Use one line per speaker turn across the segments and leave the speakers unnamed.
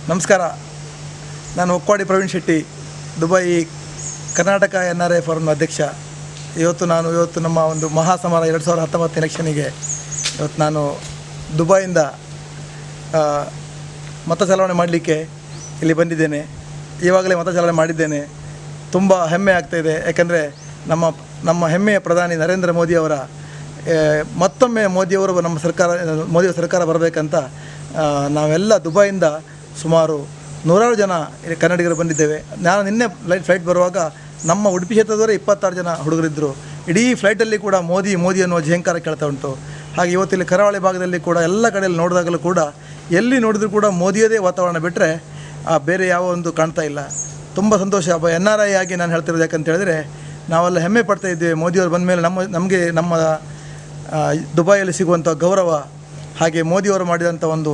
ನಮಸ್ಕಾರ. ನಾನು Okwadi Praveen Shetty, Dubai Karnataka NRI ಫೋರಮ್ನ ಅಧ್ಯಕ್ಷ. ಇವತ್ತು ನಮ್ಮ ಒಂದು ಮಹಾಸಮರ 2019 ಎಲೆಕ್ಷನಿಗೆ ನಾನು ದುಬೈಯಿಂದ ಮತ ಚಲಾವಣೆ ಮಾಡಲಿಕ್ಕೆ ಇಲ್ಲಿ ಬಂದಿದ್ದೇನೆ. ಈವಾಗಲೇ ಮತ ಚಲಾವಣೆ ಮಾಡಿದ್ದೇನೆ. ತುಂಬ ಹೆಮ್ಮೆ ಆಗ್ತಾಯಿದೆ. ಯಾಕೆಂದರೆ ನಮ್ಮ ಹೆಮ್ಮೆಯ ಪ್ರಧಾನಿ ನರೇಂದ್ರ ಮೋದಿಯವರ ಮತ್ತೊಮ್ಮೆ ಮೋದಿಯವರ ಸರ್ಕಾರ ಬರಬೇಕಂತ ನಾವೆಲ್ಲ ದುಬೈಯಿಂದ ಸುಮಾರು 100 ಜನ ಕನ್ನಡಿಗರು ಬಂದಿದ್ದೇವೆ. ನಾನು ನಿನ್ನೆ ಫ್ಲೈಟ್ ಬರುವಾಗ ನಮ್ಮ ಉಡುಪಿ ಕ್ಷೇತ್ರದವರೇ 26 ಜನ ಹುಡುಗರಿದ್ದರು. ಇಡೀ ಫ್ಲೈಟಲ್ಲಿ ಕೂಡ ಮೋದಿ ಅನ್ನುವ ಝೇಂಕಾರ ಕೇಳ್ತಾ ಉಂಟು. ಹಾಗೆ ಇವತ್ತಿಲ್ಲಿ ಕರಾವಳಿ ಭಾಗದಲ್ಲಿ ಕೂಡ ಎಲ್ಲ ಕಡೆಯಲ್ಲಿ ನೋಡಿದಾಗಲೂ ಕೂಡ ಎಲ್ಲಿ ನೋಡಿದರೂ ಕೂಡ ಮೋದಿಯದೇ ವಾತಾವರಣ ಬಿಟ್ಟರೆ ಬೇರೆ ಯಾವ ಒಂದು ಕಾಣ್ತಾ ಇಲ್ಲ. ತುಂಬ ಸಂತೋಷ. NRI ಆಗಿ ನಾನು ಹೇಳ್ತಿರೋದು ಯಾಕಂತ ಹೇಳಿದ್ರೆ ನಾವೆಲ್ಲ ಹೆಮ್ಮೆ ಪಡ್ತಾ ಇದ್ದೇವೆ. ಮೋದಿಯವರು ಬಂದ ಮೇಲೆ ನಮಗೆ ನಮ್ಮ ದುಬೈಯಲ್ಲಿ ಸಿಗುವಂಥ ಗೌರವ, ಹಾಗೆ ಮೋದಿಯವರು ಮಾಡಿದಂಥ ಒಂದು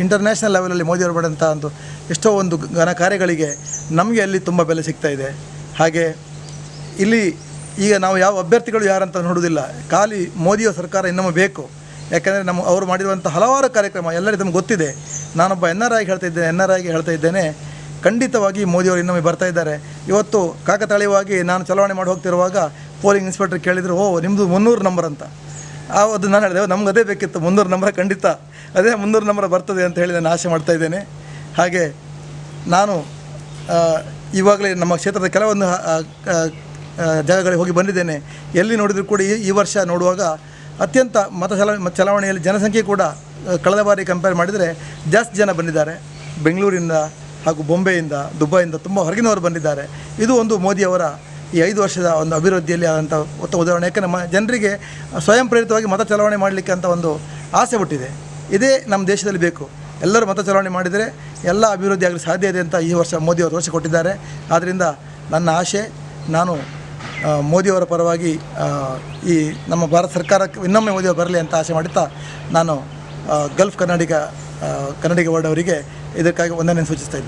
ಇಂಟರ್ನ್ಯಾಷನಲ್ ಲೆವೆಲಲ್ಲಿ ಮೋದಿಯವರು ಮಾಡಿದಂಥ ಒಂದು ಎಷ್ಟೋ ಒಂದು ಘನ ಕಾರ್ಯಗಳಿಗೆ ನಮಗೆ ಅಲ್ಲಿ ತುಂಬ ಬೆಲೆ ಸಿಗ್ತಾ ಇದೆ. ಹಾಗೆ ಇಲ್ಲಿ ಈಗ ನಾವು ಯಾವ ಅಭ್ಯರ್ಥಿಗಳು ಯಾರಂತ ನೋಡೋದಿಲ್ಲ, ಖಾಲಿ ಮೋದಿಯವರ ಸರ್ಕಾರ ಇನ್ನೊಮ್ಮೆ ಬೇಕು. ಯಾಕೆಂದರೆ ಅವರು ಮಾಡಿರುವಂಥ ಹಲವಾರು ಕಾರ್ಯಕ್ರಮ ಎಲ್ಲರಿಗೂ ನಮ್ಗೆ ಗೊತ್ತಿದೆ. ನಾನೊಬ್ಬ NRI ಹೇಳ್ತಾ ಇದ್ದೇನೆ, ಖಂಡಿತವಾಗಿ ಮೋದಿಯವರು ಇನ್ನೊಮ್ಮೆ ಬರ್ತಾ ಇದ್ದಾರೆ. ಇವತ್ತು ಕಾಕತಾಳೀಯವಾಗಿ ನಾನು ಚಲಾವಣೆ ಮಾಡಿ ಹೋಗ್ತಿರುವಾಗ ಪೋಲಿಂಗ್ ಇನ್ಸ್ಪೆಕ್ಟರ್ ಕೇಳಿದರು, ನಿಮ್ಮದು 300 ನಂಬರ್ ಅಂತ. ಅದು ನಾನು ಹೇಳಿದೆ, ನಮ್ಗೆ ಅದೇ ಬೇಕಿತ್ತು, 300 ನಂಬರ್, ಖಂಡಿತ ಅದೇ 300 ನಂಬರ್ ಬರ್ತದೆ ಅಂತ ಹೇಳಿ ನಾನು ಆಸೆ ಮಾಡ್ತಾಯಿದ್ದೇನೆ. ಹಾಗೆ ನಾನು ಇವಾಗಲೇ ನಮ್ಮ ಕ್ಷೇತ್ರದ ಕೆಲವೊಂದು ಜಾಗಗಳಿಗೆ ಹೋಗಿ ಬಂದಿದ್ದೇನೆ. ಎಲ್ಲಿ ನೋಡಿದರೂ ಕೂಡ ಈ ವರ್ಷ ನೋಡುವಾಗ ಅತ್ಯಂತ ಚಲಾವಣೆಯಲ್ಲಿ ಜನಸಂಖ್ಯೆ ಕೂಡ ಕಳೆದ ಬಾರಿ ಕಂಪೇರ್ ಮಾಡಿದರೆ ಜಾಸ್ತಿ ಜನ ಬಂದಿದ್ದಾರೆ. ಬೆಂಗಳೂರಿಂದ ಹಾಗೂ ಬೊಂಬೆಯಿಂದ, ದುಬೈಯಿಂದ ತುಂಬ ಹೊರಗಿನವರು ಬಂದಿದ್ದಾರೆ. ಇದು ಒಂದು ಮೋದಿಯವರ ಈ 5 ವರ್ಷದ ಒಂದು ಅಭಿವೃದ್ಧಿಯಲ್ಲಿ ಆದಂಥ ಉತ್ತಮ ಉದಾಹರಣೆ. ಯಾಕೆ ನಮ್ಮ ಜನರಿಗೆ ಸ್ವಯಂ ಪ್ರೇರಿತವಾಗಿ ಮತ ಚಲಾವಣೆ ಮಾಡಲಿಕ್ಕೆ ಅಂತ ಒಂದು ಆಸೆ ಹುಟ್ಟಿದೆ. ಇದೇ ನಮ್ಮ ದೇಶದಲ್ಲಿ ಬೇಕು. ಎಲ್ಲರೂ ಮತ ಚಲಾವಣೆ ಮಾಡಿದರೆ ಎಲ್ಲ ಅಭಿವೃದ್ಧಿ ಆಗಲು ಸಾಧ್ಯ ಇದೆ ಅಂತ ಈ ವರ್ಷ ಮೋದಿಯವರು ತೋರಿಸಿಕೊಟ್ಟಿದ್ದಾರೆ. ಆದ್ದರಿಂದ ನನ್ನ ಆಶೆ, ನಾನು ಮೋದಿಯವರ ಪರವಾಗಿ ಈ ನಮ್ಮ ಭಾರತ ಸರ್ಕಾರಕ್ಕೆ ಇನ್ನೊಮ್ಮೆ ಮೋದಿಯವರು ಬರಲಿ ಅಂತ ಆಸೆ ಮಾಡುತ್ತಾ ನಾನು ಗಲ್ಫ್ ಕನ್ನಡಿಗ ವರ್ಡ್ ಅವರಿಗೆ ಇದಕ್ಕಾಗಿ ವಂದನೆ ಸೂಚಿಸ್ತಾ ಇದ್ದೇನೆ.